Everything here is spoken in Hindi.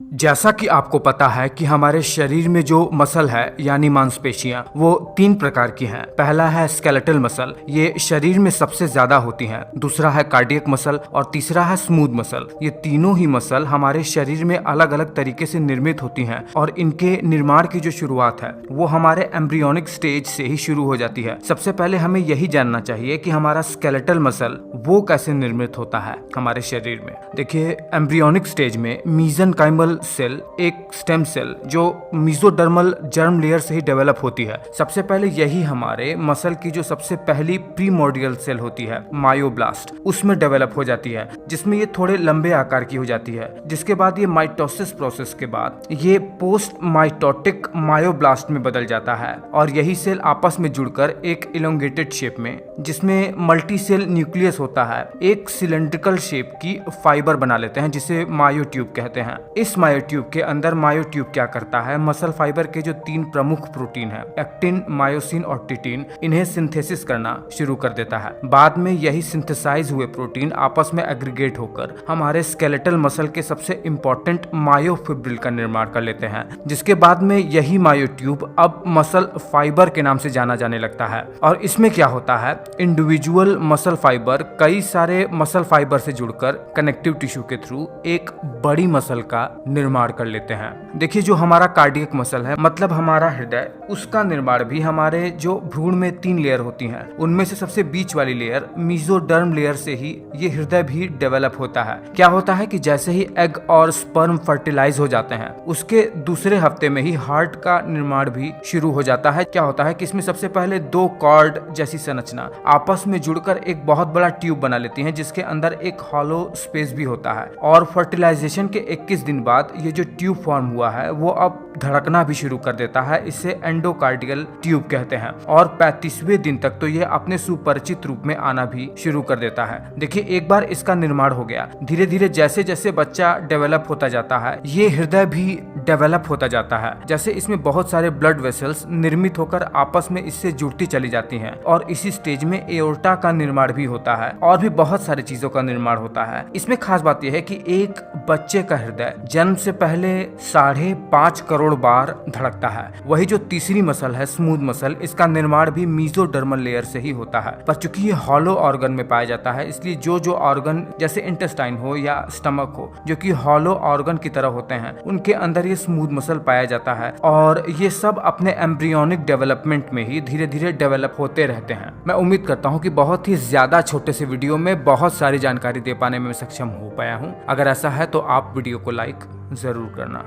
जैसा कि आपको पता है कि हमारे शरीर में जो मसल है यानी मांसपेशियां वो 3 प्रकार की हैं। पहला है स्केलेटल मसल, ये शरीर में सबसे ज्यादा होती हैं। दूसरा है कार्डियक मसल और तीसरा है स्मूथ मसल। ये तीनों ही मसल हमारे शरीर में अलग अलग तरीके से निर्मित होती हैं और इनके निर्माण की जो शुरुआत है वो हमारे एम्ब्रियोनिक स्टेज से ही शुरू हो जाती है। सबसे पहले हमें यही जानना चाहिए कि हमारा स्केलेटल मसल वो कैसे निर्मित होता है हमारे शरीर में। देखिए, एम्ब्रियोनिक स्टेज में मीजनकाइमल सेल एक स्टेम सेल जो मीजोडर्मल जर्म लेयर से ही डेवलप होती है। सबसे पहले यही हमारे मसल की जो सबसे पहली प्रीमोर्डियल सेल होती है मायोब्लास्ट, उसमें डेवलप हो जाती है, जिसमें ये थोड़े लंबे आकार की हो जाती है। जिसके बाद ये माइटोसिस प्रोसेस के बाद ये पोस्ट माइटोटिक मायोब्लास्ट में बदल जाता है और यही सेल आपस में जुड़कर एक इलोंगेटेड शेप में, जिसमें मल्टी सेल न्यूक्लियस होता है, एक सिलेंड्रिकल शेप की फाइबर बना लेते हैं जिसे मायोट्यूब कहते हैं। इस मायोट्यूब के अंदर मायोट्यूब क्या करता है, मसल फाइबर के जो 3 प्रमुख प्रोटीन है एक्टिन, मायोसिन और टिटिन, इन्हें सिंथेसिस करना शुरू कर देता है। बाद में यही सिंथेसाइज हुए प्रोटीन आपस में एग्रीगेट होकर हमारे स्केलेटल मसल के सबसे इंपॉर्टेंट मायोफिब्रिल का निर्माण कर लेते हैं, जिसके बाद में यही मायोट्यूब अब मसल फाइबर के नाम से जाना जाने लगता है। और इसमें क्या होता है, इंडिविजुअल मसल फाइबर कई सारे मसल फाइबर से जुड़कर कनेक्टिव टिश्यू के थ्रू एक बड़ी मसल का निर्माण कर लेते हैं। देखिए, जो हमारा कार्डियक मसल है, मतलब हमारा हृदय, उसका निर्माण भी हमारे जो भ्रूण में 3 लेयर होती हैं, उनमें से सबसे बीच वाली लेयर मीजोडर्म लेयर से ही ये हृदय भी डेवलप होता है। क्या होता है कि जैसे ही एग और स्पर्म फर्टिलाइज हो जाते हैं, उसके दूसरे हफ्ते में ही हार्ट का निर्माण भी शुरू हो जाता है। क्या होता है कि इसमें सबसे पहले 2 कॉर्ड जैसी संरचना आपस में जुड़कर एक बहुत बड़ा ट्यूब बना लेती है, जिसके अंदर एक हॉलो स्पेस भी होता है। और फर्टिलाइजेशन के 21 दिन बाद ये जो ट्यूब फॉर्म हुआ है वो अब धड़कना भी शुरू कर देता है। इसे एंडोकार्डियल ट्यूब कहते हैं। और 35वें दिन तक तो ये अपने सुपरिचित रूप में आना भी शुरू कर देता है। देखिए, एक बार इसका निर्माण हो गया, धीरे धीरे जैसे जैसे बच्चा डेवलप होता जाता है, ये हृदय भी डेवलप होता जाता है। जैसे इसमें बहुत सारे ब्लड वेसल्स निर्मित होकर आपस में इससे जुड़ती चली जाती हैं और इसी स्टेज में एओर्टा का निर्माण भी होता है और भी बहुत सारी चीजों का निर्माण होता है। इसमें खास बात यह है कि एक बच्चे का हृदय जन्म से पहले 5.5 करोड़ बार धड़कता है। वही जो तीसरी मसल है स्मूथ मसल, इसका निर्माण भी मीजोडर्मल लेयर से ही होता है। पर चूंकि ये हॉलो ऑर्गन में पाया जाता है, इसलिए जो ऑर्गन जैसे इंटेस्टाइन हो या स्टमक हो, जो कि हॉलो ऑर्गन की तरह होते हैं, उनके अंदर ये स्मूथ मसल पाया जाता है। और ये सब अपने एम्ब्रियोनिक डेवलपमेंट में ही धीरे धीरे डेवलप होते रहते हैं। मैं उम्मीद करता हूँ कि बहुत ही ज्यादा छोटे से वीडियो में बहुत सारी जानकारी दे पाने में सक्षम हो पाया हूँ। अगर ऐसा है तो आप वीडियो को लाइक जरूर करना।